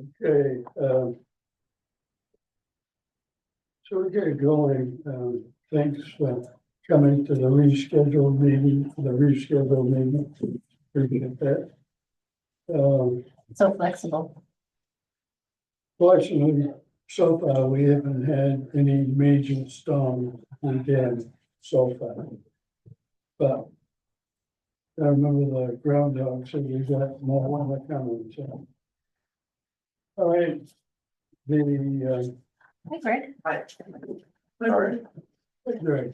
Okay, so we get going, thanks for coming to the rescheduled meeting, appreciate that. So flexible. Fortunately, so far, we haven't had any major storms again so far. But I remember the groundhog said we got more weather coming, so. All right, the, Hi, Greg. Great.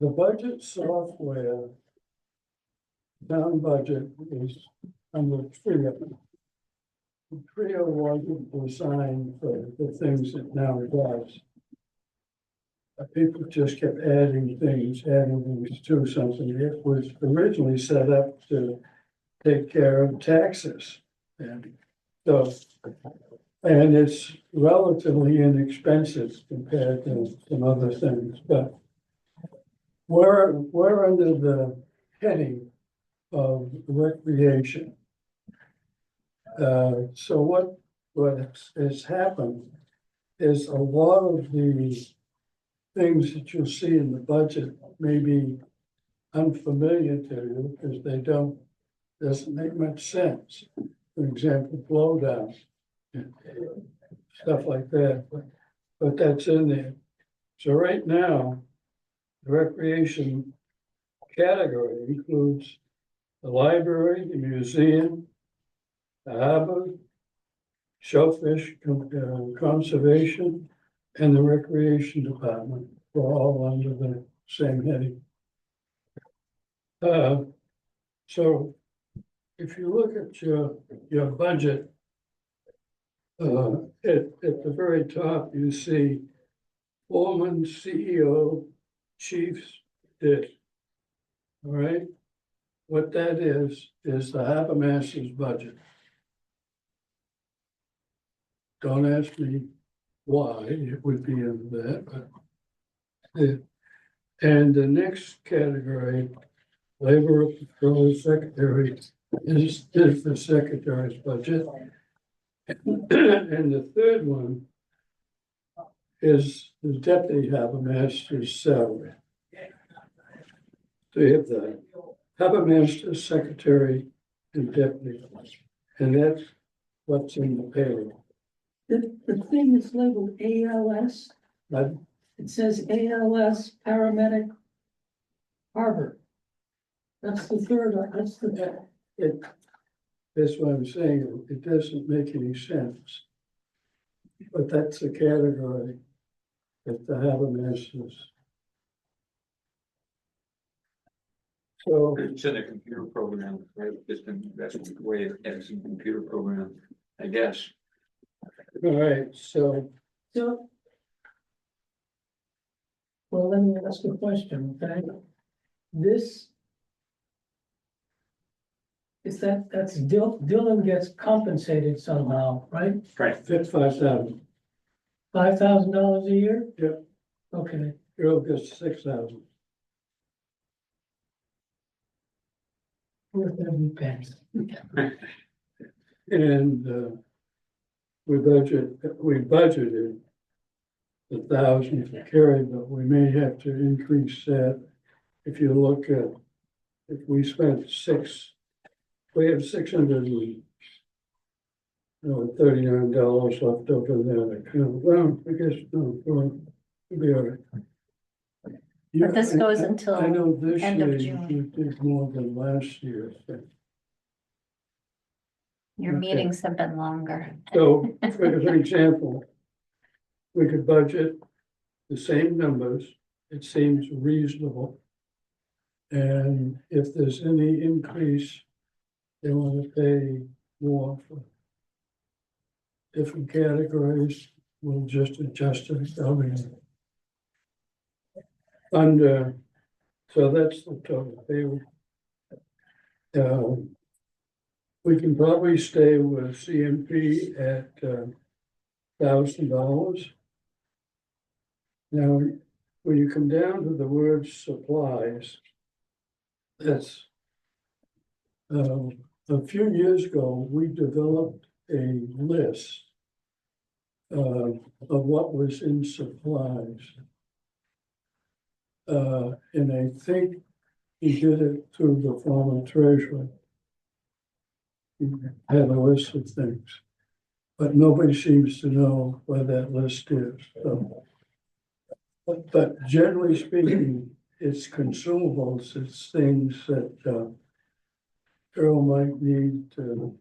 The budget software. Town budget is under Trio. Trio wasn't designed for the things it now does. People just kept adding things to something. It was originally set up to take care of taxes. And so, and it's relatively inexpensive compared to some other things, but we're under the heading of recreation. So what has happened is a lot of the things that you'll see in the budget may be unfamiliar to you because doesn't make much sense. For example, blow down, stuff like that, but that's in there. So right now, the recreation category includes the library, the museum, the harbor, shellfish conservation, and the recreation department were all under the same heading. So if you look at your budget, at the very top, you see foreman, CEO, chiefs, this. All right, what that is the harbor master's budget. Don't ask me why it would be in that, but. And the next category, labor patrol secretary, is the secretary's budget. And the third one is the deputy harbor master's salary. So you have the harbor master, secretary, and deputy, and that's what's in the payroll. The thing is labeled ALS, But it says ALS paramedic harbor. That's the third, that's the, that's what I'm saying, it doesn't make any sense. But that's the category that the harbor masters. So, It's in a computer program, right? That's the way it's in a computer program, I guess. all right, so so. Well, let me ask a question, okay? This. Is that's Dylan gets compensated somehow, right? Right. $5,000, $5,000 a year? Yep. Okay, Earl gets 6,000. worth every penny. And we budgeted 1,000 for Kerry, but we may have to increase that. If you look at, if we spent we have $639 left over in that account. Well, I guess, no, we'll be all right. But this goes I until know this end of year June. you did more than last year. Your Okay. meetings have been longer. So, for example, we could budget the same numbers, it seems reasonable. And if there's any increase, they want to pay more for different categories, we'll just adjust it accordingly. Under, so that's the total payroll. We can probably stay with CMP at $1,000. Now, when you come down to the word supplies, that's a few years ago, we developed a list of what was in supplies. And I think he did it through the former treasurer. He had a list of things, but nobody seems to know where that list is, so. But generally speaking, it's consumables, it's things that, Earl might need to,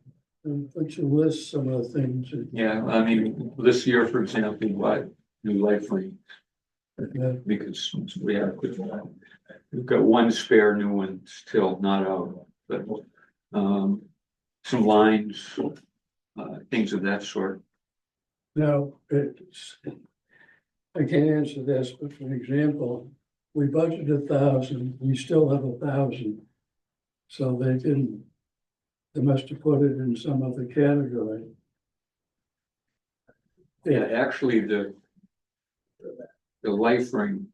put you list some of the things that, Yeah, I mean, this year, for example, we bought new life rings because we've got one spare new one still not out, but some lines, things of that sort. now, it's. I can't answer this, but for example, we budgeted 1,000, we still have 1,000. So they must have put it in some other category. Yeah, actually, the life ring,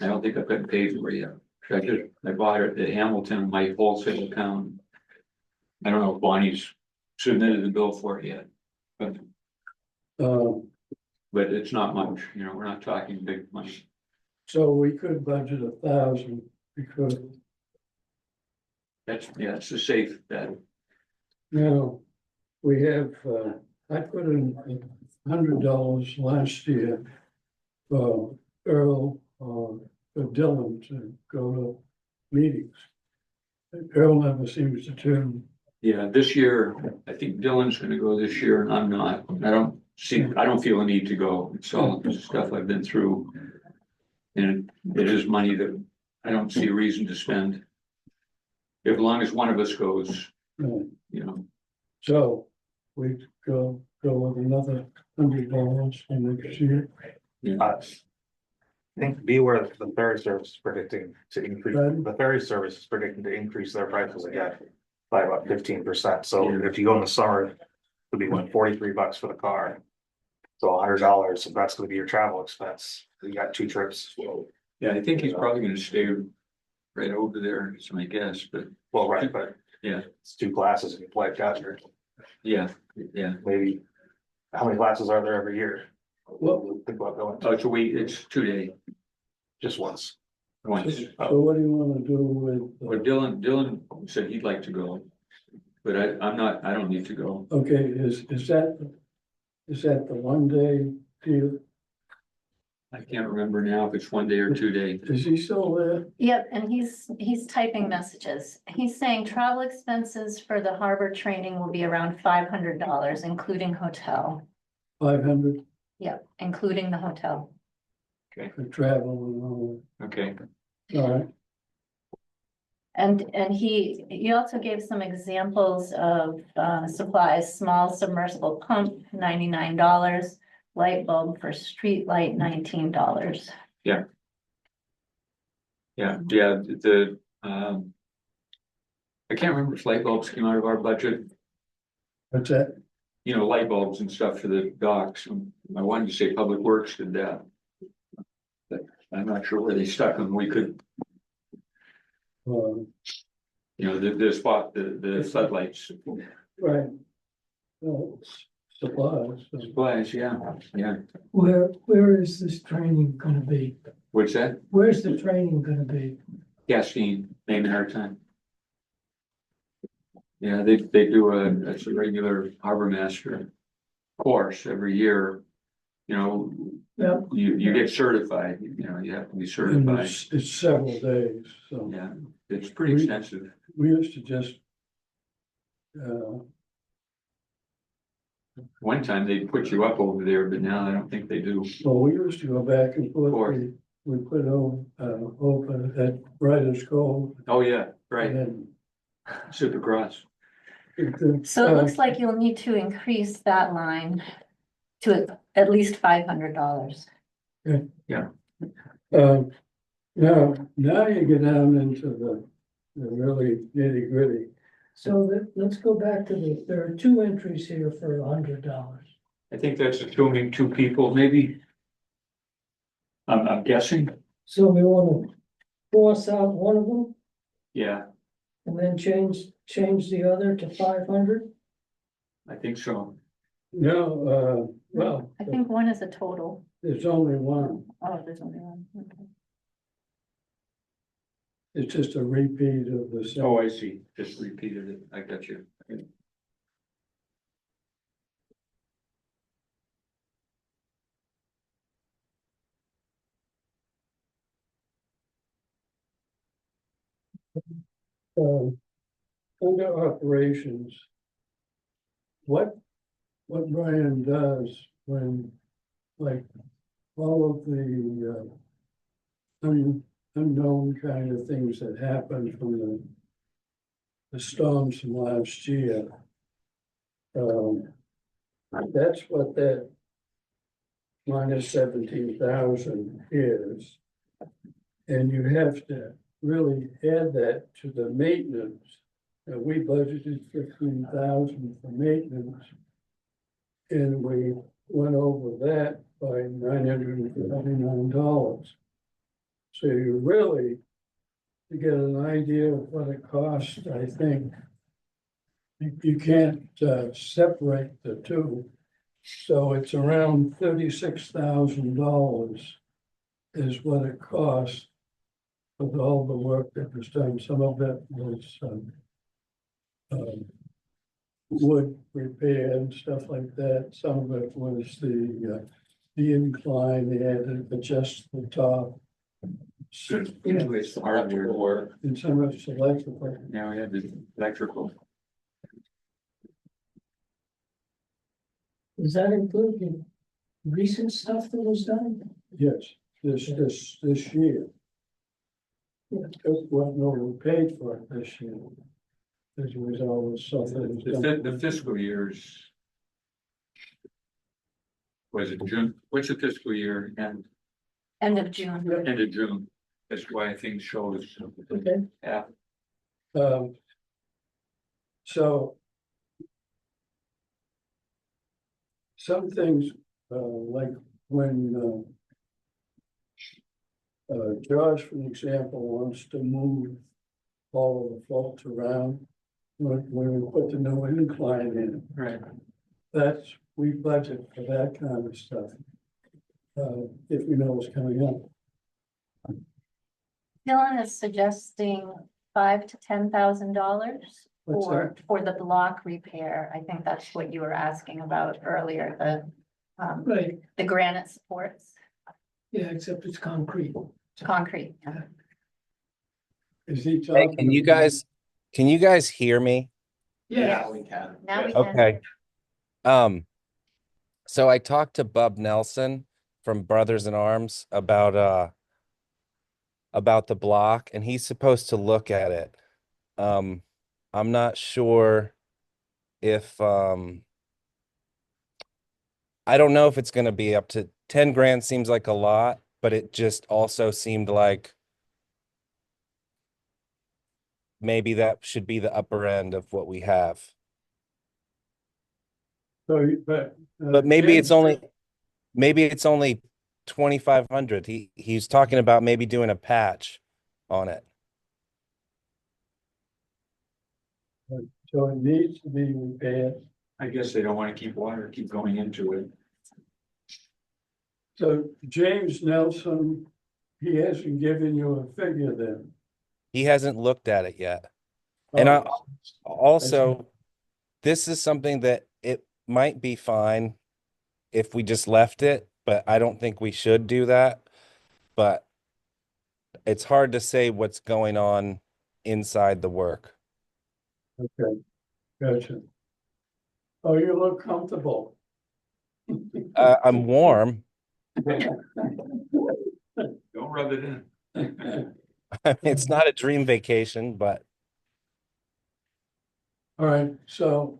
I don't think I've gotten paid for it yet. I bought it at Hamilton, my wholesale account. I don't know if Bonnie's submitted the bill for it yet, but it's not much, you know, we're not talking big money. So we could budget 1,000 because It's a safe bet. now we have, I put in $100 last year for Earl, for Dylan to go to meetings. Earl never seems to turn. Yeah, this year, I think Dylan's gonna go this year and I'm not. I don't feel a need to go. It's all the stuff I've been through. And it is money that I don't see a reason to spend. As long as one of us goes, you know, So we go with another $100 for next year. I think beware that the ferry service is predicting to increase, Pardon? the ferry service is predicting to increase their prices again by about 15%. So if you go in the summer, it'll be what, $43 for the car. So $100, if that's gonna be your travel expense, you got 2 trips. yeah, I think he's probably gonna stay right over there, is my guess, but Well, right, but yeah, it's 2 classes and you play Catcher. yeah. Maybe, how many classes are there every year? Well- Think about going Oh, to it's a week, it's 2 day, just once. once. So what do you wanna do with? Well, Dylan said he'd like to go, but I don't need to go. Okay, is that the 1 day deal? I can't remember now if it's 1 day or 2 day. Is he still there? Yep, and he's typing messages. He's saying travel expenses for the harbor training will be around $500, including hotel. 500 Yep, including the hotel. for travel and all Okay, that, all right. And he also gave some examples of supplies, small submersible pump, $99. Light bulb for street light, $19. yeah, the, I can't remember if light bulbs came out of our budget, What's that? you know, light bulbs and stuff for the docks. I wanted to say Public Works did that. But I'm not sure where they stuck them. We could, Um, you know, the floodlights. Right. Well, it's supplies, so. Supplies, yeah. Where is this training gonna be? What's that? Where's the training gonna be? Castine, Maine Maritime. Yeah, they do it's a regular harbor master course every year. You know, Yep. you get certified, you know, you have to be And certified. it's several days, so Yeah, it's pretty extensive. we used to just. One time they put you up over there, but now I don't think they do. Well, we used to go back and forth, Forth. we put open at Riders Cove. Oh, yeah, right, And Supercross. So it looks like you'll need to increase that line to at least $500. Now you get down into the really nitty gritty. So let's go back to there are 2 entries here for $100. I think that's assuming 2 people, maybe. I'm guessing, So we wanna force out one of them yeah, and then change the other to 500? I think so. No, well, I think one is a total. there's only one. Oh, there's only one. Okay. It's just a repeat of the same. Oh, I see, just repeated it, I got you. Under operations. What Brian does when, like, all of the, unknown kind of things that happened from the storms from last year. That's what that minus 17,000 is. And you have to really add that to the maintenance. We budgeted 15,000 for maintenance. And we went over that by $949. So you really, to get an idea of what it costs, I think. You can't separate the two. So it's around $36,000 is what it costs with all the work that was done. Some of it was wood repair and stuff like that. Some of it was the incline, they had to adjust the top. It's hardware work, And some of it's electrical. now we have the electrical. Does that include the recent stuff that was done? Yes, this year. That's what we paid for it this year. As a result of stuff that was done. The fiscal years. Was it June, what's the fiscal year and End of June. end of June, that's why I think shows. Okay. Yeah, So. Some things, like when, Josh, for example, wants to move all of the folks around. When we put the new incline in, right, we budget for that kind of stuff. If we know what's coming up. Dylan is suggesting $5,000 to $10,000 What's for the block repair. I think that's what you were asking about earlier, Right, the granite supports, yeah, except it's concrete. concrete. Yeah. Is he Hey, talking? can you guys hear me? Yeah, we can. Now we can. Okay. So I talked to Bub Nelson from Brothers in Arms about the block, and he's supposed to look at it. I'm not sure if I don't know if it's gonna be up to 10 grand. Seems like a lot, but it just also seemed like maybe that should be the upper end of what we have. So, But maybe it's only 2,500. He's talking about maybe doing a patch on it. So it needs to be repaired. I guess they don't want to keep going into it. So James Nelson, he hasn't given you a figure then. He hasn't looked at it yet. And also, this is something that it might be fine if we just left it, but I don't think we should do that. But it's hard to say what's going on inside the work. Okay, gotcha. Oh, you look comfortable. I'm warm. Don't rub it in. It's not a dream vacation, but All right, so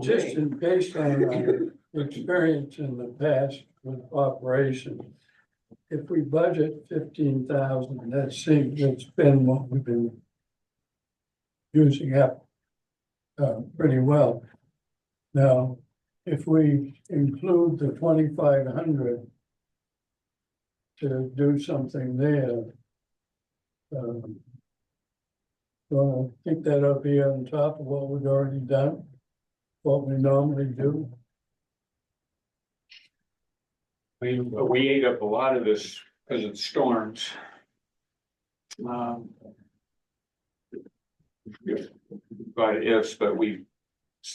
just based on our experience in the past with operations, if we budget 15,000, that seems, it's been what we've been using up pretty well. Now, if we include the 2,500 to do something there, so I think that'll be on top of what we've already done. what we normally do? We ate up a lot of this because of the storms. Um. But ifs, but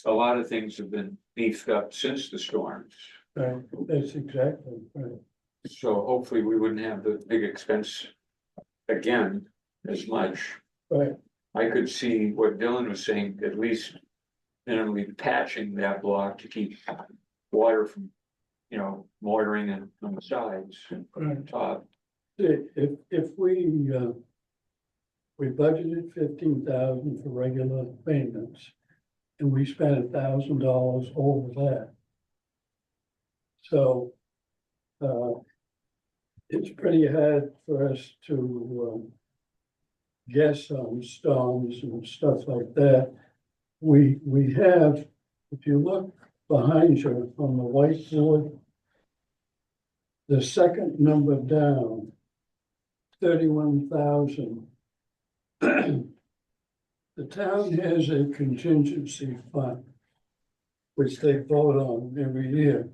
a lot of things have been beefed up since the storms. Right, that's exactly right. So hopefully we wouldn't have the big expense again as much. Right, I could see what Dylan was saying, at least minimally patching that block to keep water from, mortaring and on the sides and on top. if we budgeted 15,000 for regular maintenance, and we spent $1,000 over that. So, it's pretty hard for us to, guess on storms and stuff like that. We have, if you look behind you on the whiteboard, the second number down, 31,000. The town has a contingency fund, which they vote on every year.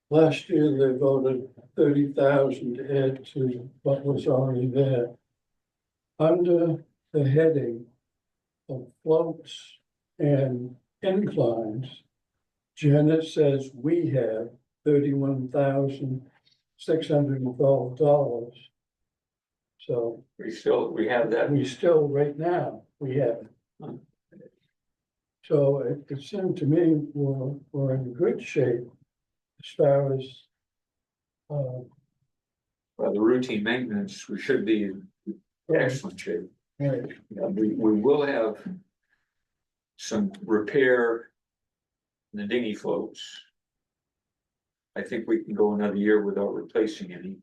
Last year, they voted 30,000 to add to what was already there. Under the heading of floats and inclines, Janet says we have $31,612. So We have that. we still, right now, we have it. So it seemed to me we're in good shape as far as, Well, the routine maintenance, we should be in excellent shape. right, We will have some repair in the dinghy floats. I think we can go another year without replacing any.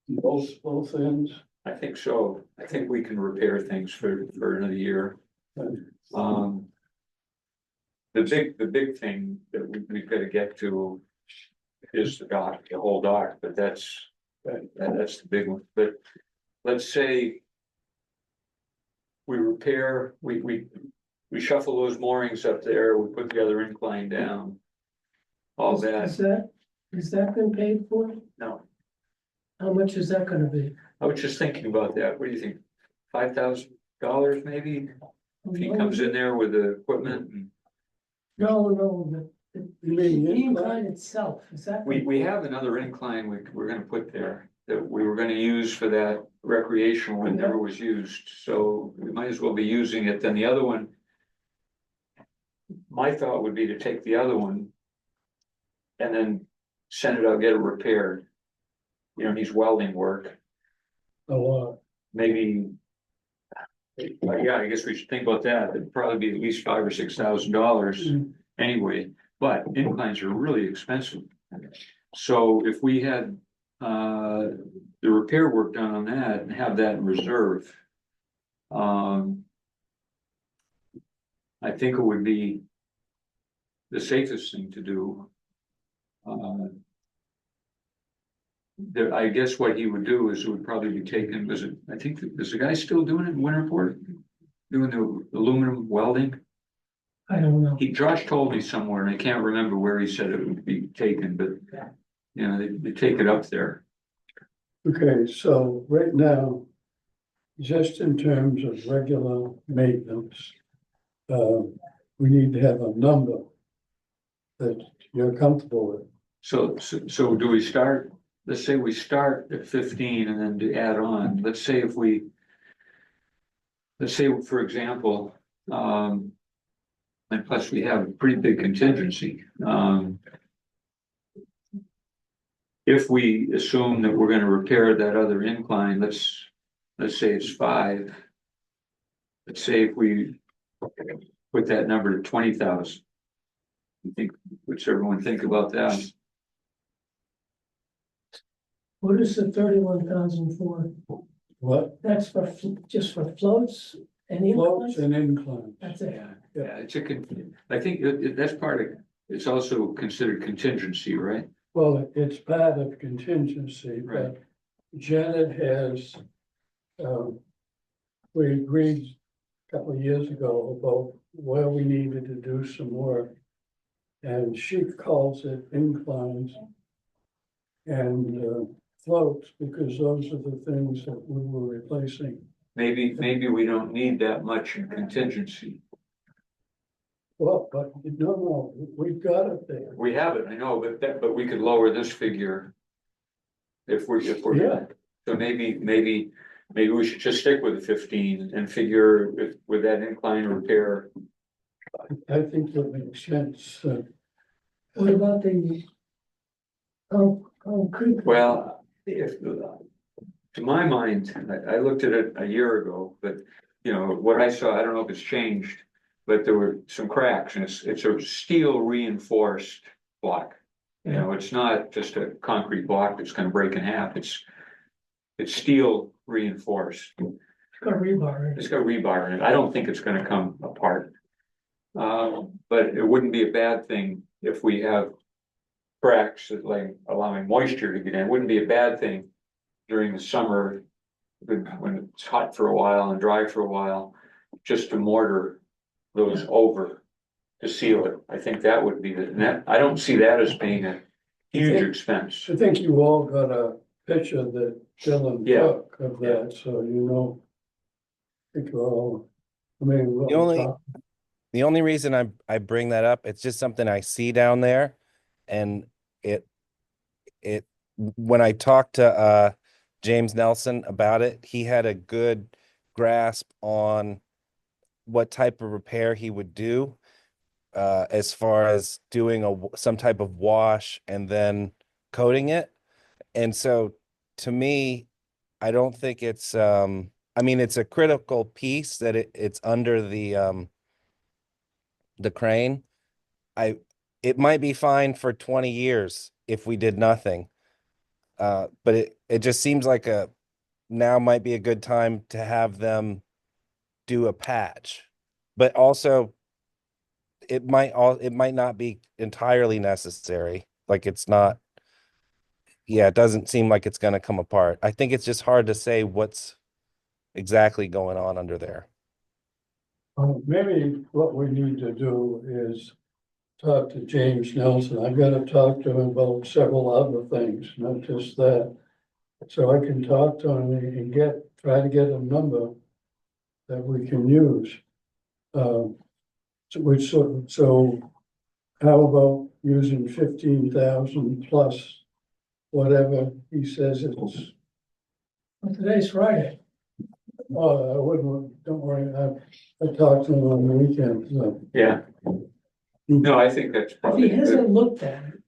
both ends. I think so. I think we can repair things for another year. The big thing that we've got to get to is the dock, the whole dock, but that's the big one. But let's say we repair, we shuffle those moorings up there, we put the other incline down. All that, Is that been paid for? no, How much is that gonna be? I was just thinking about that. What do you think? $5,000 maybe? If he comes in there with the equipment and. No, the You mean the incline itself, is that? We have another incline we're gonna put there that we were gonna use for that recreational and never was used, so we might as well be using it. Then the other one. My thought would be to take the other one. And then send it out, get it repaired. Needs welding work, A lot. maybe. Yeah, I guess we should think about that. It'd probably be at least $5,000 or $6,000 anyway, but inclines are really expensive. So if we had the repair work done on that and have that in reserve. I think it would be the safest thing to do. I guess what he would do is it would probably be taken, is the guy still doing it in Winterport? Doing the aluminum welding? I don't know. Josh told me somewhere, and I can't remember where he said it would be taken, but. They take it up there. Okay, so right now, just in terms of regular maintenance, we need to have a number that you're comfortable with. So do we start, let's say we start at 15 and then to add on, let's say for example, and plus we have a pretty big contingency. If we assume that we're gonna repair that other incline, let's say it's 5. Let's say if we put that number to 20,000. What's everyone think about that? What is the 31,000 for? What? That's just for floats and Floats inclines? and inclines. That's it. Yeah, I think that's part of, it's also considered contingency, right? Well, it's part of contingency, Right. but Janet has, we agreed couple of years ago about where we needed to do some work. And she calls it inclines and floats, because those are the things that we were replacing. Maybe we don't need that much in contingency. Well, but no, we've got it there. We have it, I know, but we could lower this figure. If we're Yeah. so maybe we should just stick with the 15 and figure with that incline repair. I think that makes sense. What about the concrete? Well, if, to my mind, I looked at it a year ago, but you know, what I saw, I don't know if it's changed. But there were some cracks, and it's a steel reinforced block. You know, it's not just a concrete block that's gonna break in half, it's steel reinforced. It's got rebar in it. It's got rebar in it, I don't think it's gonna come apart. But it wouldn't be a bad thing if we have cracks that like allowing moisture to get in, it wouldn't be a bad thing during the summer. When it's hot for a while and dry for a while, just to mortar those over to seal it. I think that would be I don't see that as being a huge expense. I think you all got a picture that Dylan Yeah. took of that, so you know. I think we're all, I mean. we're all talking. The only reason I bring that up, it's just something I see down there, and it when I talked to James Nelson about it, he had a good grasp on what type of repair he would do, as far as doing some type of wash and then coating it. And so to me, I don't think it's I mean, it's a critical piece that it's under the crane. It might be fine for 20 years if we did nothing. But it just seems like now might be a good time to have them do a patch. But also it might not be entirely necessary. Like it's not, it doesn't seem like it's gonna come apart. I think it's just hard to say what's exactly going on under there. Maybe what we need to do is talk to James Nelson. I've got to talk to him about several other things, not just that. So I can talk to him and try to get a number that we can use. So how about using 15,000 plus whatever he says it's. Well, today's Friday. Oh, I wouldn't, don't worry, I talked to him on the weekend, so. Yeah. No, I think that's If probably he good. hasn't looked at it,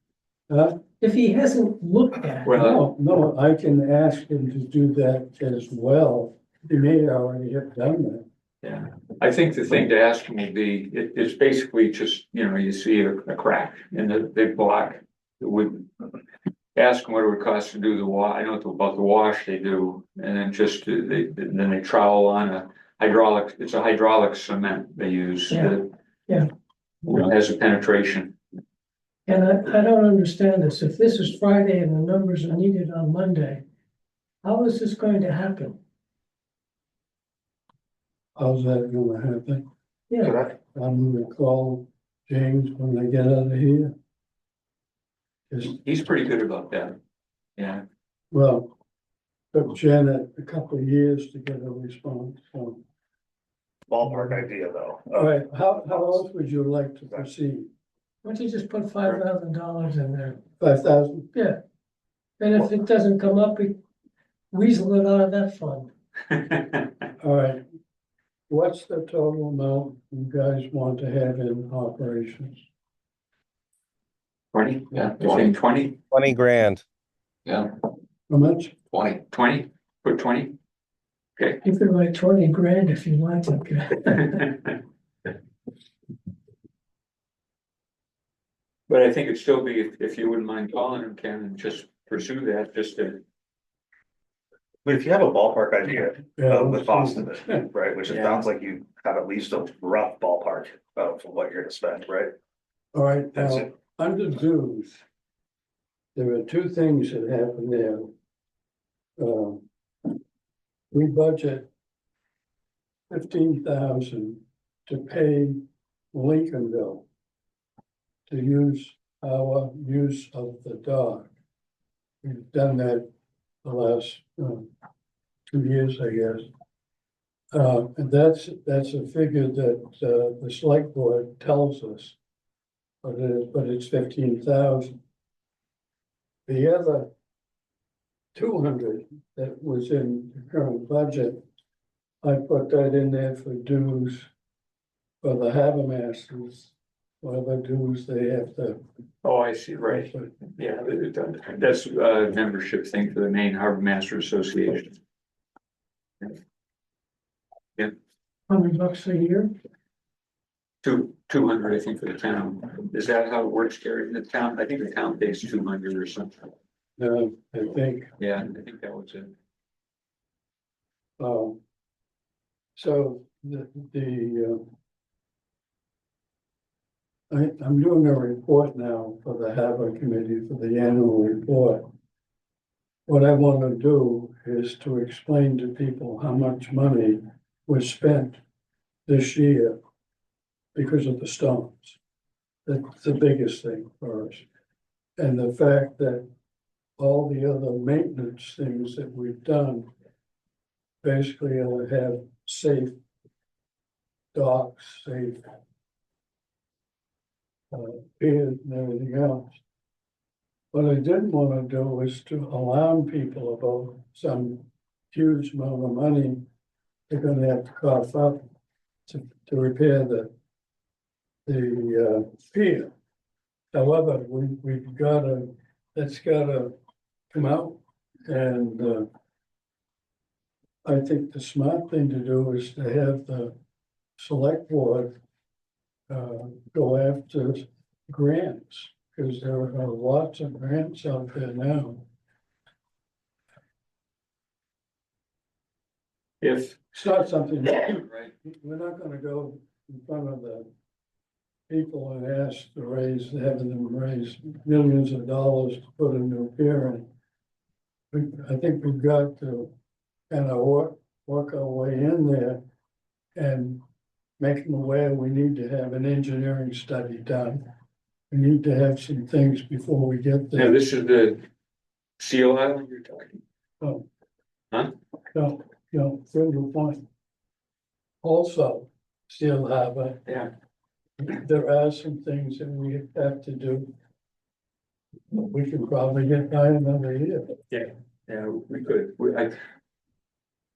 Huh? if he hasn't looked at it, Well, No, I can ask him to do that as well. He may already have done that. yeah, I think the thing to ask him would be, it's basically just, you know, you see a crack in the big block. It would ask him what it would cost to do the wash. I know about the wash they do, and then then they trowel on a hydraulic. It's a hydraulic cement they use. Yeah. That, Yeah. You know, has a penetration. and I don't understand this. If this is Friday and the numbers are needed on Monday, how is this going to happen? How's that gonna happen? Yeah, So that, I'm gonna call James when I get out of here. Just, He's pretty good about that. Yeah, well, took Janet a couple of years to get a response, so. ballpark idea though. All right, how else would you like to proceed? why don't you just put $5,000 in there? 5,000? Yeah. And if it doesn't come up, we weasel it out of that fund. All right. What's the total amount you guys want to have in operations? 20, yeah, you think 20, 20 grand. yeah, How much? 20, put 20. You could write 20 grand if you wanted. But I think it'd still be, if you wouldn't mind calling him, Ken, and just pursue that, just to, But if you have a ballpark idea Yeah, of the let's cost see. of it, right, which it Yeah. sounds like you have at least a rough ballpark of what you're gonna spend, right? All right, That's now, under dues, there are two things that happen there. We budget 15,000 to pay Lincolnville to use our use of the dock. We've done that the last 2 years, I guess. And that's a figure that the select board tells us. But it's 15,000. The other 200 that was in the current budget, I put that in there for dues for the harbor masters, whatever dues they have to. Oh, I see, right. Yeah, that's a membership thing for the Maine Harbor Master Association. $100 a year? 200, I think, for the town. Is that how it works, Gary? The town, I think the town pays 200 or something. I think, Yeah, I think that was it. so I'm doing a report now for the harbor committee for the annual report. What I want to do is to explain to people how much money was spent this year because of the storms. That's the biggest thing for us. And the fact that all the other maintenance things that we've done basically have safe docks, safe piers and everything else. What I didn't want to do was to alarm people about some huge amount of money they're gonna have to cough up to repair the pier. However, we've gotta, that's gotta come out, and I think the smart thing to do is to have the select board go after grants, because there are lots of grants out there now. If, It's not something, right, we're not gonna go in front of the people and ask to having them raise millions of dollars to put a new pier in. I think we've got to kind of work our way in there and make them aware we need to have an engineering study done. We need to have some things before we get now there. this is the Seal Island you're talking. Oh. Huh? No, very good point. Also, Seal Harbor, Yeah. there are some things that we have to do. We could probably get by another year. Yeah, we could,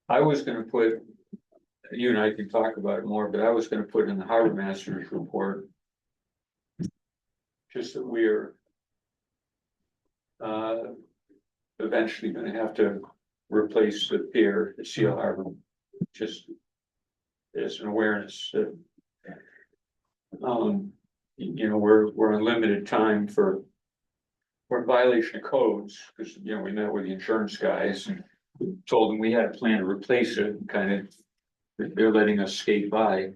I was gonna put, you and I can talk about it more, but I was gonna put in the harbor master's report. Just that we're eventually gonna have to replace the pier at Seal Harbor. Just as an awareness that we're on limited time for we're in violation of codes, because, we met with the insurance guys and told them we had a plan to replace it, and kind of, they're letting us skate by.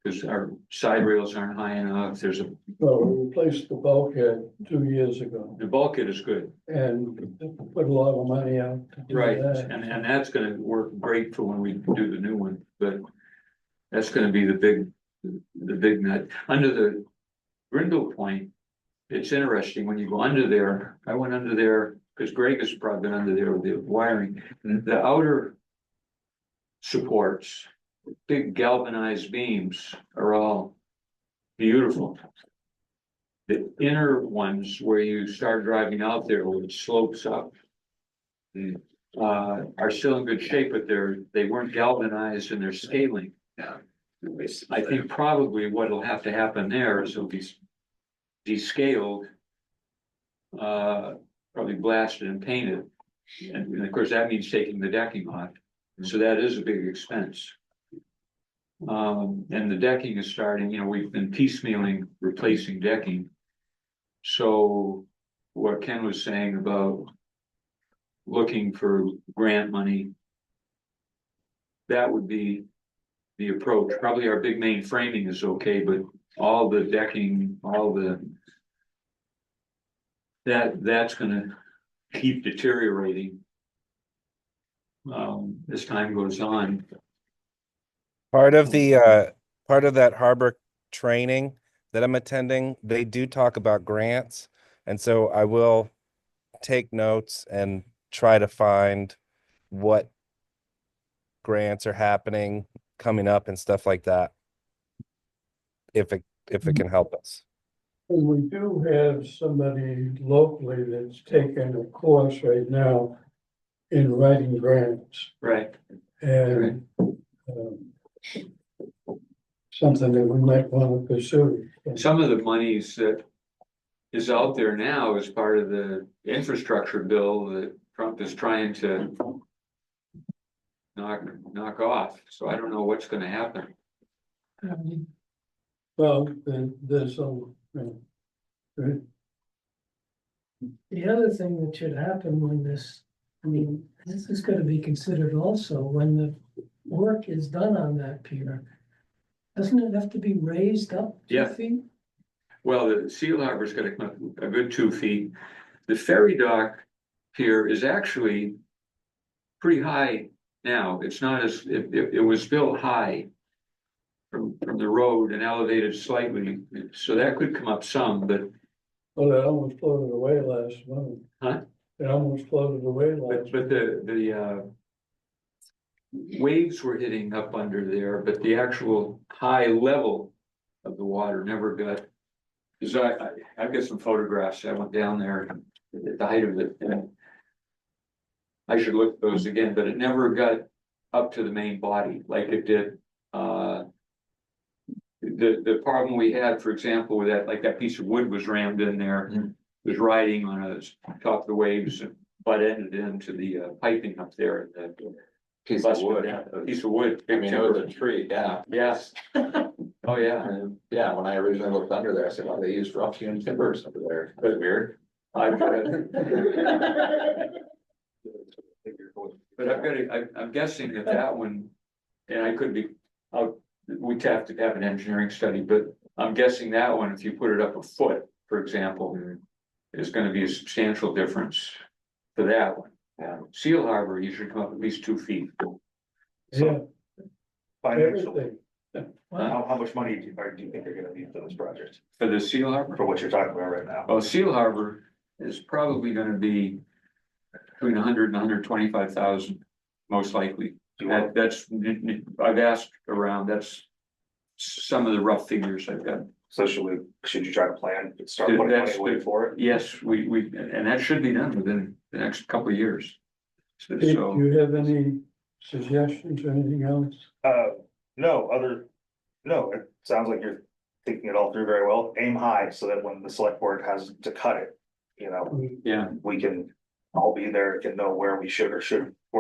Because our side rails aren't high enough, Well, we replaced the bulkhead 2 years ago the bulkhead is good. and put a lot of money out to do Right, that. and that's gonna work great for when we do the new one, but that's gonna be the big nut. Under the Grindle Point, it's interesting, when you go under there, I went under there, because Greg has probably been under there with the wiring, the outer supports, big galvanized beams are all beautiful. The inner ones where you start driving out there, where it slopes up, are still in good shape, but they weren't galvanized and they're scaling. I think probably what'll have to happen there is it'll be descaled, probably blasted and painted. And of course, that means taking the decking off. So that is a big expense. And the decking is starting, we've been piecemealing, replacing decking. So what Ken was saying about looking for grant money, that would be the approach. Probably our big main framing is okay, but all the decking, that's gonna keep deteriorating as time goes on. Part of that harbor training that I'm attending, they do talk about grants. And so I will take notes and try to find what grants are happening, coming up and stuff like that. If it can help us. And we do have somebody locally that's taking a course right now in writing grants Right. and something that we might want to pursue. Some of the monies that is out there now as part of the infrastructure bill that Trump is trying to knock off. So I don't know what's gonna happen. Well, there's right? The other thing that should happen when this, I mean, this is gonna be considered also when the work is done on that pier. Doesn't it have to be raised up Yeah. 2 feet? Well, the Seal Harbor's got a good 2 feet. The ferry dock here is actually pretty high now. It's not as, it was built high from the road and elevated slightly, so that could come up some, but Well, it almost floated away last month. Huh? It almost floated away last. but the waves were hitting up under there, but the actual high level of the water never got. Cause I've got some photographs. I went down there at the height of it and I should look at those again, but it never got up to the main body like it did. The problem we had, for example, with that, like that piece of wood was rammed in there, was riding on a top of the waves and butt ended into the piping up there. And the Piece of busted wood. down. A piece of wood. I big mean, it was timber. a tree, yeah. Yes. Oh, yeah. And yeah, when I originally looked under there, I said, well, they used rough hewn timbers under there. That's weird. I've got it. But I'm guessing that one, and I could be, we'd have to have an engineering study, but I'm guessing that one, if you put it up a foot, for example, is gonna be a substantial difference for that one. Seal Harbor, you should come up at least 2 feet. Yeah, Financially, everything. how much money do you think you're gonna need for this project, For the Seal Harbor? for what you're talking about right now? Well, Seal Harbor is probably gonna be between 100 and 125,000, most likely. Do you want, That's, I've asked around, that's some of the rough figures I've got. so should you try to plan, start Yeah, putting money that's away the- for it? Yes, and that should be done within the next couple of years. So, Pete, do you have any suggestions or anything else? No, it sounds like you're thinking it all through very well. Aim high so that when the select board has to cut it, yeah, we can all be there, can know where we should or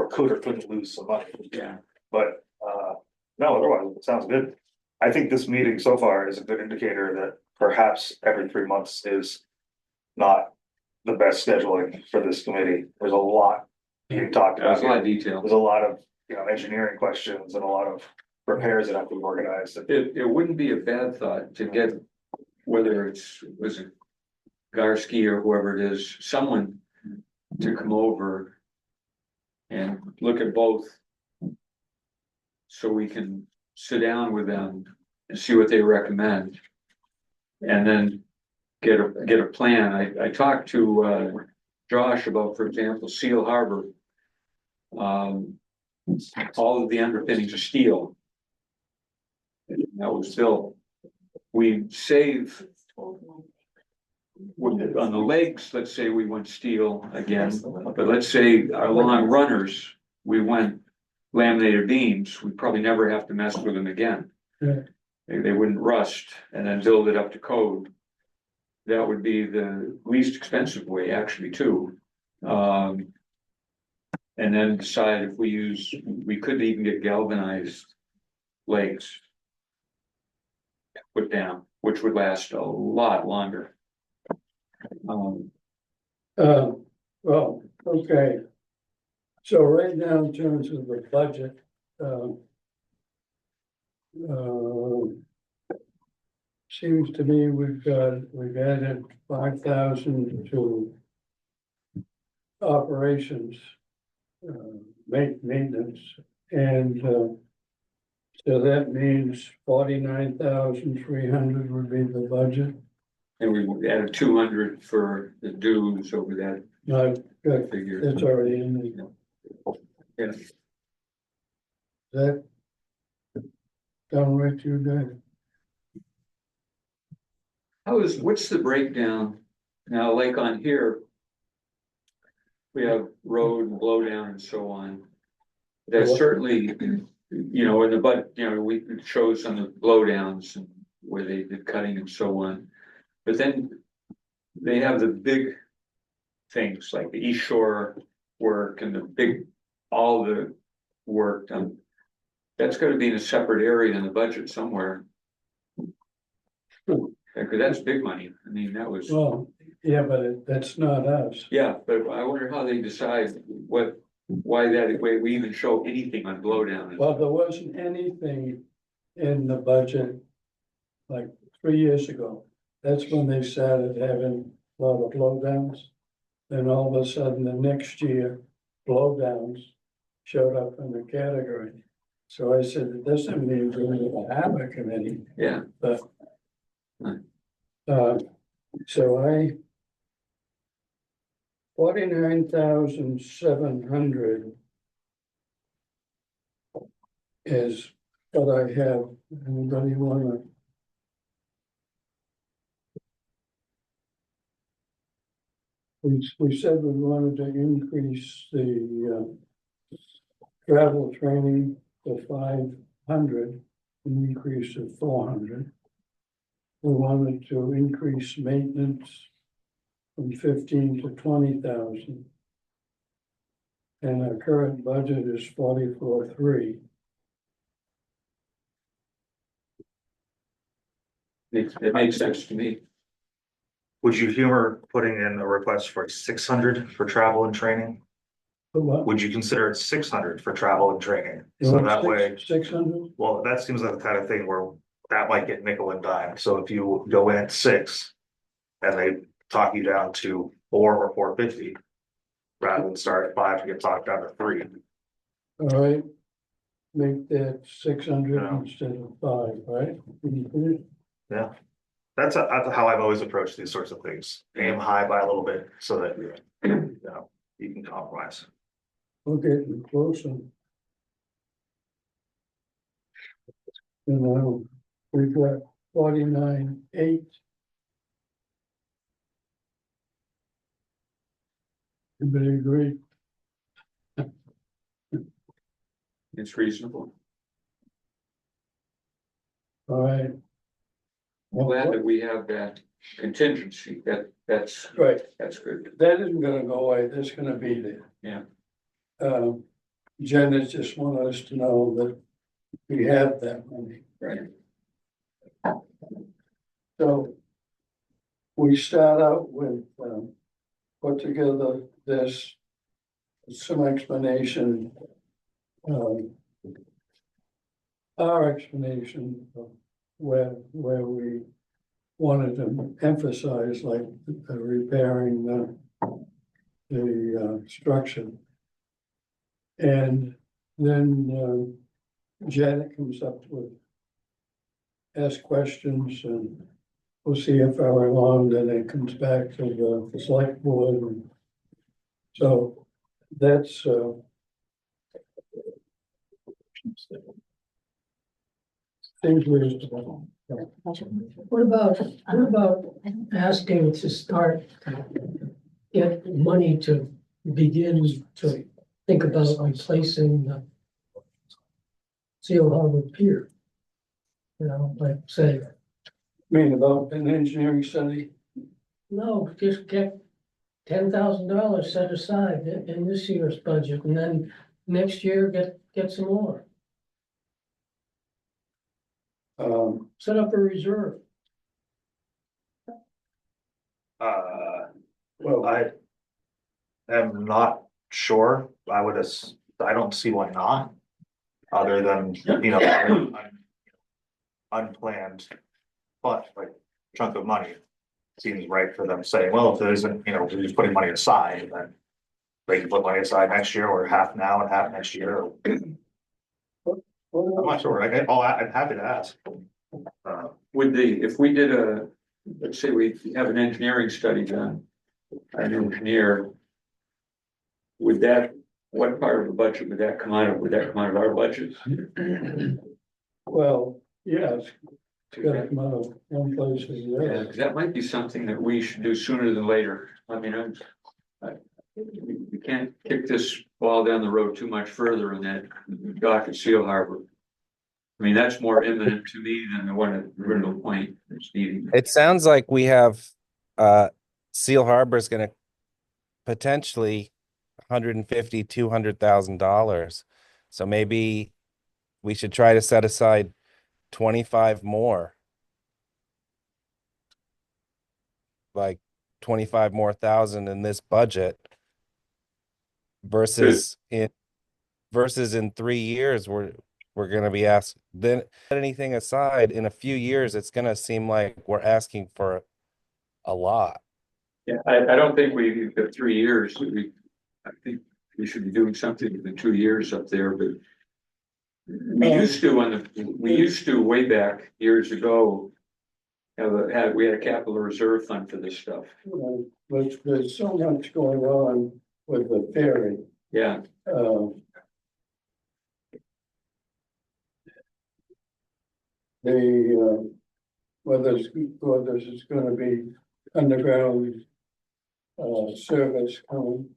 could or couldn't lose some money. yeah. But, no, otherwise, it sounds good. I think this meeting so far is a good indicator that perhaps every 3 months is not the best scheduling for this committee. There's a lot being talked There's about a lot of here. detail. There's a lot of, engineering questions and a lot of repairs that have to be organized. It wouldn't be a bad thought to get, whether was it Garski or whoever it is, someone to come over and look at both. So we can sit down with them and see what they recommend. And then get a plan. I talked to Josh about, for example, Seal Harbor. All of the underpinnings are steel. That was built. We save on the legs, let's say we went steel again, but let's say our long runners, we went laminated beams, we probably never have to mess with them again. Yeah. They wouldn't rust and then build it up to code. That would be the least expensive way actually too. And then decide if we could even get galvanized legs put down, which would last a lot longer. Well, okay. So right now, in terms of the budget, seems to me we've added 5,000 to operations, maintenance, and So that means 49,300 would be the budget. And we added 200 for the dues over that No, good, figure. it's already in the, Yeah. that. Done with you guys? What's the breakdown? Now, like on here. We have road and blow down and so on. That's certainly, in the it shows on the blow downs and where they did cutting and so on. But then they have the big things like the East Shore work and all the work done. That's gotta be in a separate area in the budget somewhere. Because that's big money. I mean, that was, Well, yeah, but that's not us. yeah, but I wonder how they decide why that way we even show anything on blowdown. Well, there wasn't anything in the budget like 3 years ago. That's when they started having a lot of blowdowns. Then all of a sudden, the next year, blowdowns showed up in the category. So I said, it doesn't mean we're gonna have a committee, Yeah, but. Right. So 49,700 is what I have. Anybody wanna? We said we wanted to increase the travel training to 500, an increase of 400. We wanted to increase maintenance from 15 to 20,000. And our current budget is 44,300. it makes sense to me. Would you humor putting in a request for 600 for travel and training? But what? Would you consider it 600 for travel and training? You So want that way, 600? well, that seems like the kind of thing where that might get nickel and dime. So if you go in at 6 and they talk you down to 4 or 450, rather than start at 5 to get talked down to 3. All right. Make that 600 Yeah. instead of 5, right? Yeah. That's how I've always approached these sorts of things. Aim high by a little bit so that you can compromise. We're getting closer. You know, we've got 49,800. Everybody agree? It's reasonable. All right. I'm glad that we have that contingency. That's Right, good. that isn't gonna go away, that's gonna be there. Yeah. Jen just wanted us to know that we have that money. Right. So we start out with, put together this, some explanation. Our explanation of where we wanted to emphasize, like repairing the structure. And then Janet comes up with ask questions and we'll see if our along, then it comes back to the select board. And so that's seems reasonable. What about asking to start, get money to begin to think about replacing the Seal Harbor Pier? You know, like say, Mean about an engineering study? no, just get $10,000 set aside in this year's budget, and then next year get some more. Set up a reserve. Well, I am not sure. I don't see why not. Other than, unplanned, but like chunk of money. Seems right for them saying, well, if there isn't, we're just putting money aside, and then they can put money aside next year or half now and half next year. I'm not sure, I'm happy to ask. If we did let's say we have an engineering study done, an engineer. What part of the budget would that come out of? Would that come out of our budget? Well, yes, it's gotta come out of one place or the Yeah, other. because that might be something that we should do sooner than later. I mean, we can't kick this ball down the road too much further in that dock at Seal Harbor. I mean, that's more imminent to me than the one at Brindle Point that's needing. It sounds like we have, Seal Harbor is gonna potentially $150,000-$200,000. So maybe we should try to set aside 25 more. Like 25 more thousand in this budget. Versus in 3 years, we're gonna be asked, then anything aside, in a few years, it's gonna seem like we're asking for a lot. Yeah, I don't think we've got 3 years. I think we should be doing something in the 2 years up there, but we used to way back years ago. We had a capital reserve fund for this stuff. But there's so much going on with the ferry. Yeah, Whether it's gonna be underground service coming,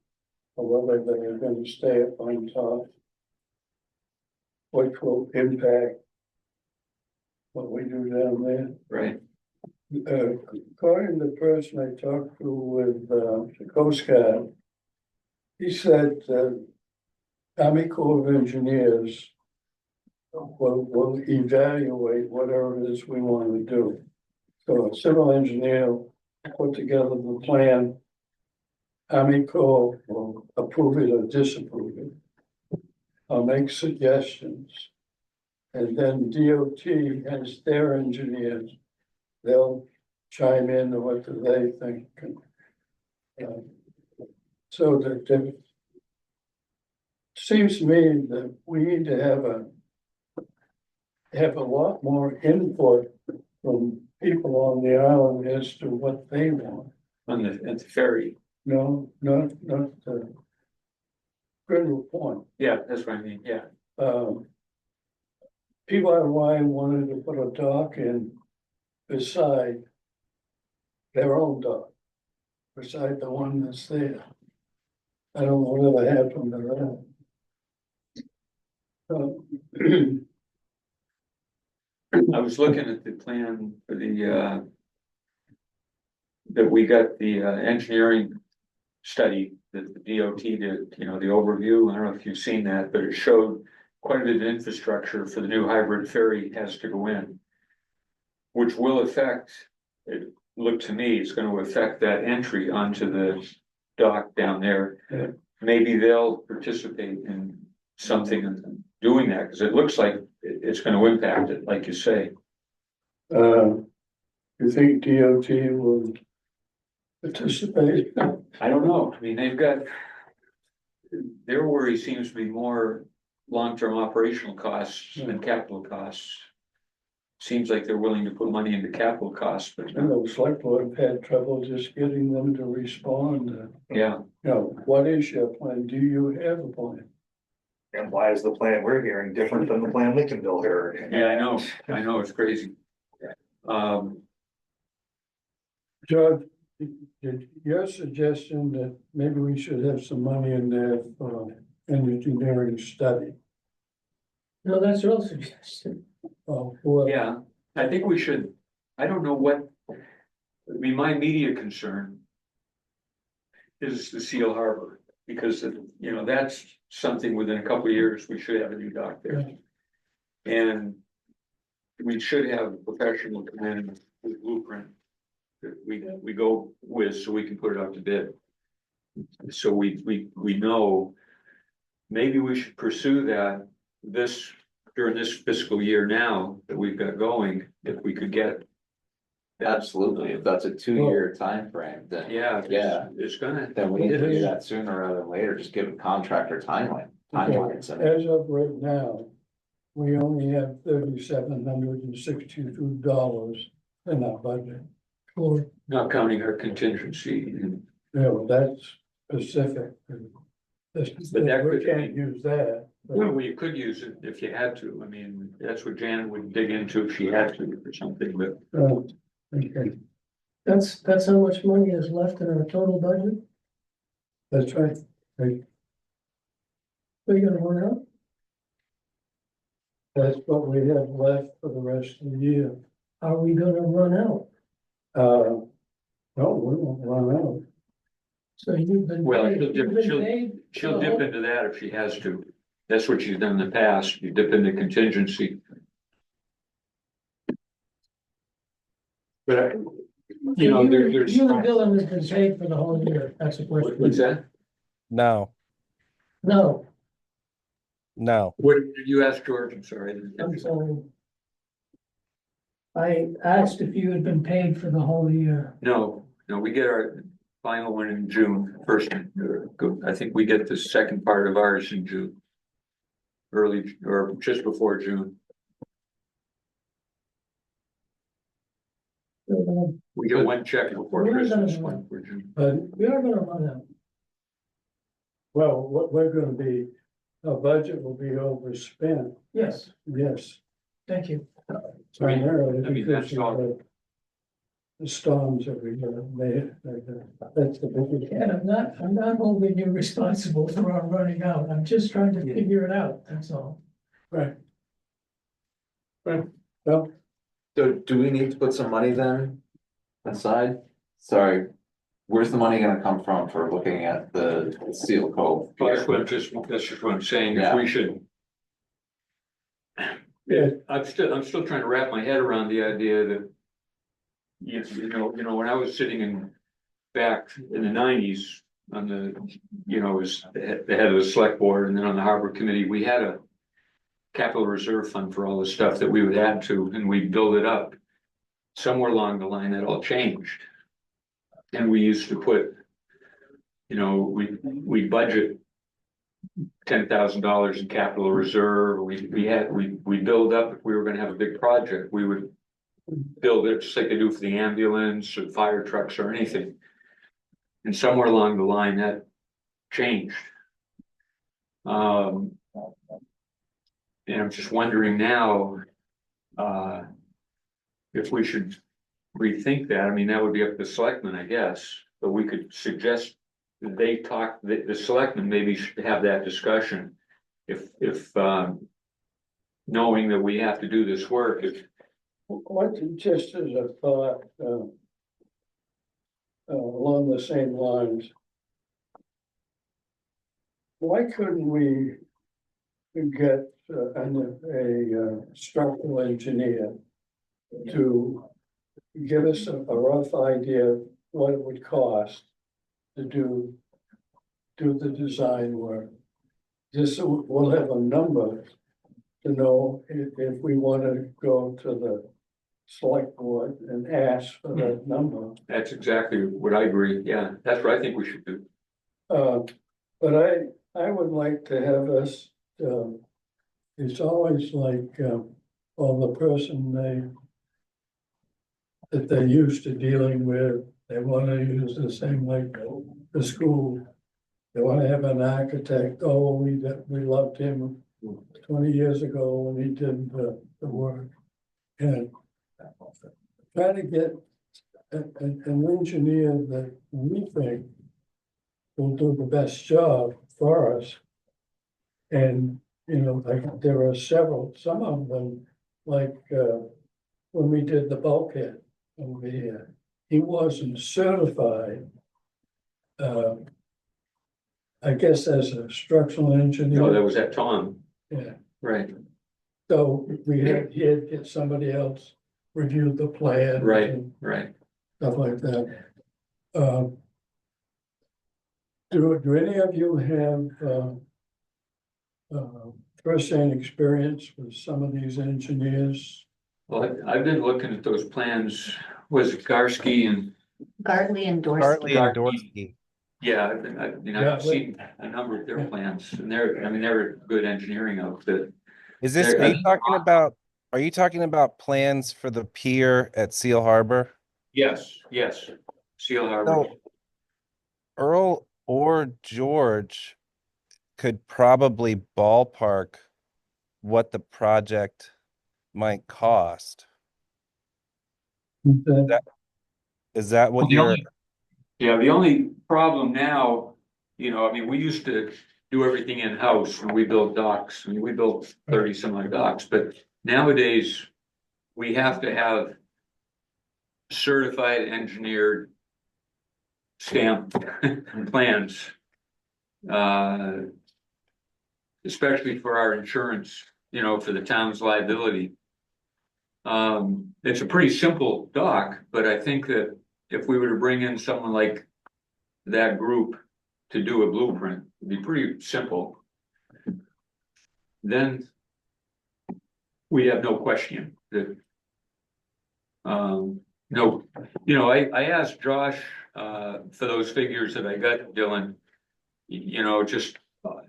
or whether they're gonna stay up on top, which will impact what we do down there. right. According to the person I talked to with the Coast Guard, he said Army Corps of Engineers will evaluate whatever it is we want to do. So a civil engineer will put together the plan. Army Corps will approve it or disapprove it. I'll make suggestions. And then DOT has their engineers. They'll chime in on what do they think. So that seems to me that we need to have a lot more input from people on the island as to what they want. At the ferry. No, not Critical Point. Yeah, that's what I mean, yeah. PYY wanted to put a dock in beside their own dock, beside the one that's there. I don't know whatever happened to that. I was looking at the plan for that we got the engineering study that the DOT did, the overview. I don't know if you've seen that, but it showed quite a bit of infrastructure for the new hybrid ferry has to go in, which will affect, it looked to me, it's going to affect that entry onto the dock down there. Yeah. Maybe they'll participate in something in doing that, because it looks like it's going to impact it, like you say. You think DOT will participate? I don't know. I mean, their worry seems to be more long-term operational costs than capital costs. Seems like they're willing to put money into capital costs, but And the select board have had trouble just getting them to respond. yeah, What is your plan? Do you have a plan? And why is the plan we're hearing different than the plan Lincolnville heard? yeah, I know, it's crazy. George, your suggestion that maybe we should have some money in there for engineering study. No, that's your suggestion. Well, Yeah, I think we should, I don't know what, my immediate concern is the Seal Harbor, because, that's something within a couple of years, we should have a new dock there. And we should have a professional come in with blueprint that we go with, so we can put it out to bid. So we know, maybe we should pursue that during this fiscal year now that we've got going, if we could get. Absolutely, if that's a 2-year time frame, then Yeah. It's gonna. then we need to do that sooner rather than later, just give a contractor timelines. as of right now, we only have $3,762 in our budget. Or, Not counting our contingency. You know, that's specific. But that We could- can't use that. Well, you could use it if you had to. I mean, that's what Janet would dig into if she had to or something, but Okay, that's how much money is left in our total budget? that's right. Are you gonna run out? That's what we have left for the rest of the year. Are we gonna run out? No, we won't run out. So you've been Well, paid, you've been she'll- paid. she'll dip into that if she has to. That's what she's done in the past. You dip into contingency. But you know, there's. You and Dylan has been paid for the whole year, that's a question. What's that? No, No, What did you ask George? I'm sorry. I didn't I'm catch it. sorry. I asked if you had been paid for the whole year. No, we get our final one in June, first, I think we get the second part of ours in June. Early, or just before June. We get one check before We're gonna Christmas, do one for June. But, We are gonna run out. well, what we're gonna be, our budget will be overspent, Yes, yes. thank you. Primarily I mean, because that's all. of the storms every year, that's the biggest. And I'm not holding you responsible for our running out. I'm just trying to figure it out, that's all. Right. Right, well, So do we need to put some money then aside? Sorry, where's the money gonna come from for looking at the Seal Cove? That's just what I'm saying, if Yeah. we should. Yeah. I'm still trying to wrap my head around the idea that. You know, when I was sitting back in the nineties on was the head of the select board and then on the harbor committee, we had a. Capital reserve fund for all the stuff that we would add to, and we build it up. Somewhere along the line, that all changed. And we used to put. We budget. $10,000 in capital reserve, we build up, if we were gonna have a big project, we would. Build it just like they do for the ambulance or fire trucks or anything. And somewhere along the line that changed. And I'm just wondering now. If we should rethink that, I mean, that would be up to the selectmen, I guess, but we could suggest. That they talk, the selectmen maybe should have that discussion. If knowing that we have to do this work, if. what, just as a thought, along the same lines. Why couldn't we get a structural engineer to give us a rough idea of what it would cost to do the design work? Just so we'll have a number to know if we want to go to the select board and ask for that number. That's exactly what I agree, yeah, that's what I think we should do. But I would like to have us, it's always like, the person that they're used to dealing with, they wanna use the same like the school. They wanna have an architect, we loved him 20 years ago when he did the work. And try to get an engineer that we think will do the best job for us. And, like, there are several, some of them, like, when we did the bulkhead over here, he wasn't certified. I guess as a structural engineer. No, that was at Tom, Yeah, right, so he had to get somebody else review the plan. Right. and right. Stuff like that. Do any of you have, first-hand experience with some of these engineers? Well, I've been looking at those plans, was it Garski and, Gartley and Hartley Dorsey. and Dorsey. yeah, Yeah, I've seen a number of their plans, and they're a good engineering outfit. Is this, I think- are you talking about plans for the pier at Seal Harbor? Yes, yes, Seal Harbor. So Earl or George could probably ballpark what the project might cost. That- Is that what The you're, only- Yeah, the only problem now, you know, I mean, we used to do everything in-house when we built docks. I mean, we built 30 some odd docks, but nowadays we have to have certified engineered stamped plans. Especially for our insurance, you know, for the town's liability. It's a pretty simple dock, but I think that if we were to bring in someone like that group to do a blueprint, it'd be pretty simple. Then we have no question that, no, you know, I asked Josh, for those figures that I got, Dylan, you know, just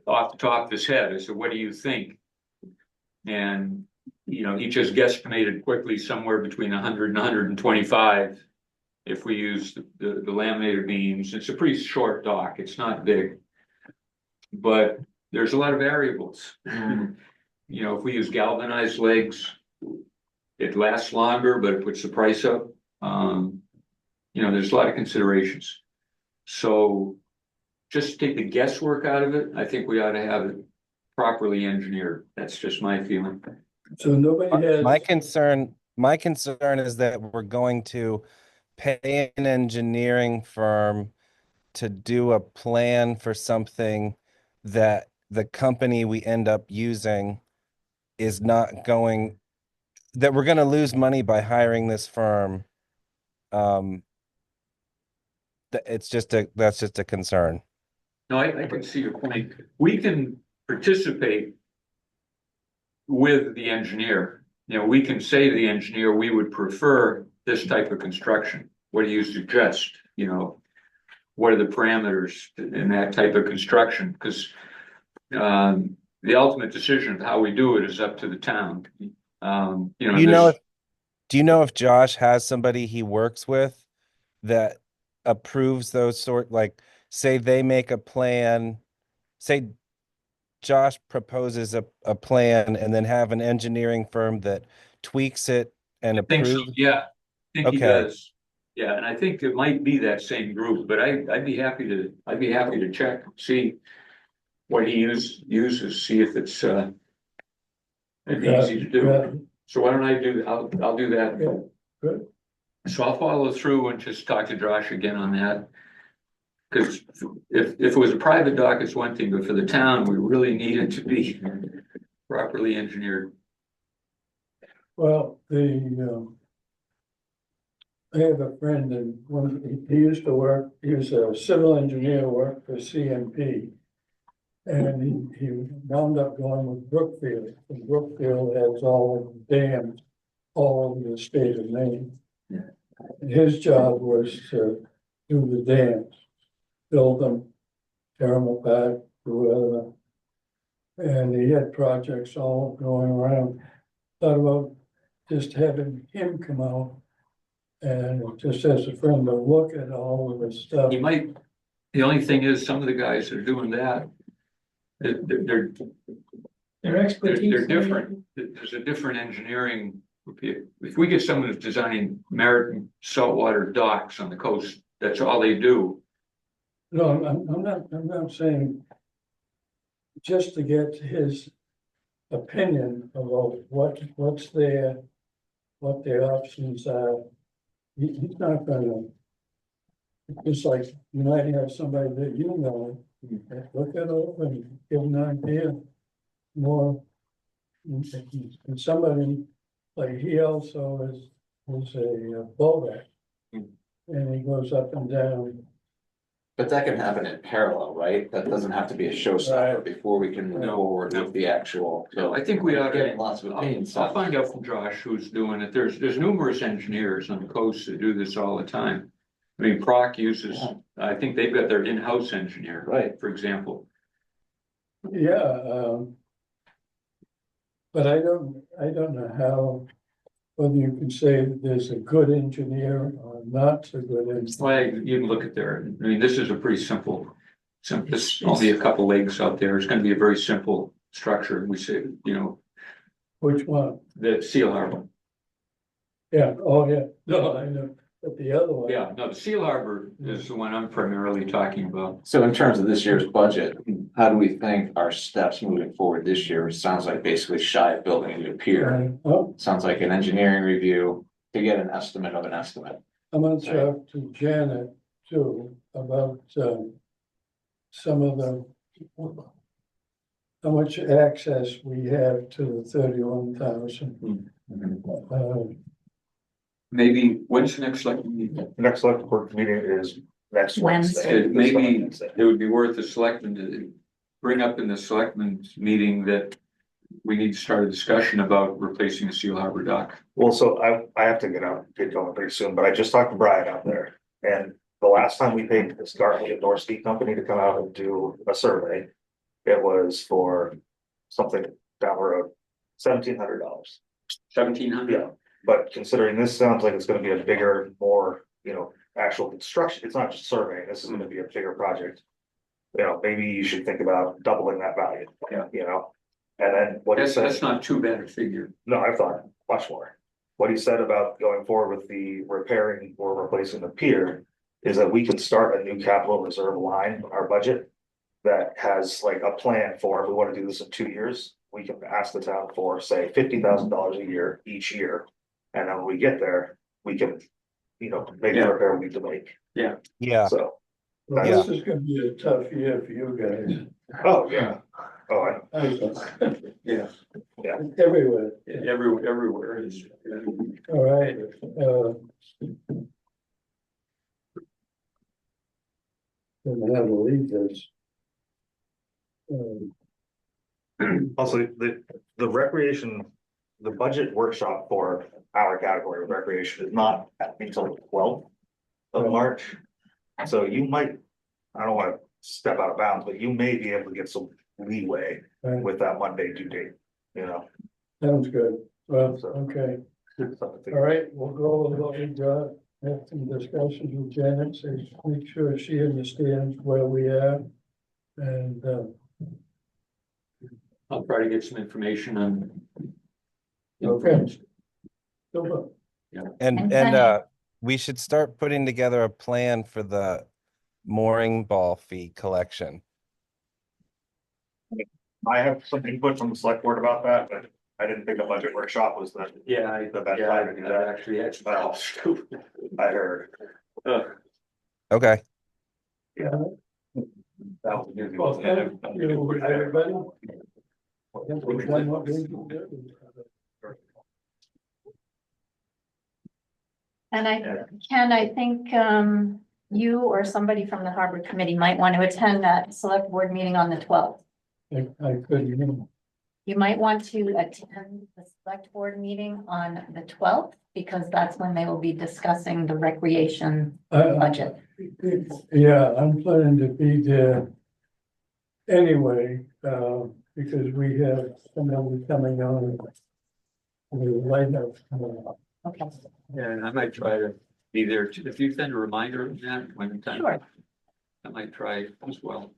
off the top of his head, I said, what do you think? And, you know, he just guesstimated quickly somewhere between 100 and 125 if we use the laminated beams. It's a pretty short dock, it's not big. But there's a lot of variables. You know, if we use galvanized legs, it lasts longer, but it puts the price up. You know, there's a lot of considerations. So just take the guesswork out of it, I think we ought to have it properly engineered. That's just my feeling. So nobody has. my concern is that we're going to pay an engineering firm to do a plan for something that the company we end up using is not going, that we're going to lose money by hiring this firm. That's just a concern. No, I can see your point. We can participate with the engineer. You know, we can say to the engineer, we would prefer this type of construction. What do you suggest? You know, what are the parameters in that type of construction? Because the ultimate decision of how we do it is up to the town. You know, Do you know if Josh has somebody he works with that approves those like, say they make a plan, say Josh proposes a plan and then have an engineering firm that tweaks it and I think so, approves? yeah, I think he Okay. does. Yeah, and I think it might be that same group, but I'd be happy to check, see what he uses, see if it's it'd be easy to do. So why don't I do, I'll do that. Yeah, good. So I'll follow through and just talk to Josh again on that. Cause if it was a private dock, it's one thing, but for the town, we really need it to be properly engineered. Well, I have a friend and he used to work, he was a civil engineer, worked for CMP. And he wound up going with Brookfield, and Brookfield has all of the dams all over the state of Maine. Yeah. And his job was to do the dams, build them, tear them apart, do whatever. And he had projects all going around. Thought about just having him come out and just as a friend to look at all of this stuff. You might, the only thing is, some of the guys that are doing that, they're Their expertise. They're different. There's a different engineering. If we get someone who's designing American saltwater docks on the coast, that's all they do. No, I'm not saying just to get his opinion about what's there, what their options are. He's not gonna, it's like, you might have somebody that you know, look it over and give an idea more. And somebody, like he also was a boater. And he goes up and down. But that can happen in parallel, right? That doesn't have to be a showstopper Right. before we can move No. forward with the actual. So I think we ought Getting to, lots of opinions. I'll find out from Josh who's doing it. There's numerous engineers on the coast that do this all the time. I mean, Proc uses, I think they've got their in-house engineer, Right. for example. Yeah, But I don't know how, whether you can say that there's a good engineer or not so good engineer. Well, you can look at there, I mean, this is a pretty simple, there's only a couple legs out there, it's gonna be a very simple structure, we say, you know, Which one? the Seal Harbor. Yeah, oh, yeah, no, I know, but the other one. Yeah, no, the Seal Harbor is the one I'm primarily talking about. So in terms of this year's budget, how do we think our steps moving forward this year? It sounds like basically shy of building a new pier. Oh, Sounds like an engineering review to get an estimate of an estimate. I'm gonna talk to Janet too about, some of the. How much access we have to the 31,000. Maybe, when's the next select meeting? Next select board meeting is next Wednesday. Wednesday. Maybe it would be worth the selectmen to bring up in the selectmen's meeting that we need to start a discussion about replacing the Seal Harbor dock. Well, so I have to get going pretty soon, but I just talked to Brian out there. And the last time we paid this Gartley Endorsement Company to come out and do a survey, it was for something down the road, $1,700. 1,700. Yeah, but considering this sounds like it's gonna be a bigger, more, you know, actual construction, it's not just surveying, this is gonna be a bigger project. You know, maybe you should think about doubling that value. Yeah. You know, and then what he That's, said, that's not too bad a figure. no, I thought much more. What he said about going forward with the repairing or replacing the pier is that we can start a new capital reserve line in our budget. That has like a plan for, if we wanna do this in 2 years, we can ask the town for, say, $50,000 a year, each year. And then when we get there, we can, you know, make the Yeah. repair we need to make, Yeah, so. Well, Yeah. this is gonna be a tough year for you guys. Oh, yeah. Oh, Yeah. Everywhere, Everywhere is. all right, Don't have to leave this. also, the recreation, the budget workshop for our category of recreation is not until the 12th of March. So you might, I don't wanna step out of bounds, but you may be able to get some leeway Right. with that Monday due date, you know? Sounds good, well, okay, something to think all right, we'll go with what we got, have some discussions with Janet, so make sure she understands where we are. And, I'll try to get some information on. Okay. super. and, And and, then- we should start putting together a plan for the mooring ball fee collection. I have some input from the select board about that, but I didn't think a budget workshop was the, Yeah, the best time to do that. actually had some thoughts too. I heard. Okay, That was good. Well, thank you, everybody. Think we've done what we can do. And I think, you or somebody from the Harbor Committee might want to attend that select board meeting on the 12th. I couldn't, You might want to attend the select board meeting on the 12th, because that's when they will be discussing the recreation budget. yeah, I'm planning to be there anyway, because we have someone coming on. The lighthouse coming up. Okay, Yeah, and I might try to be there too. If you send a reminder of that when the time. sure. I might try as well.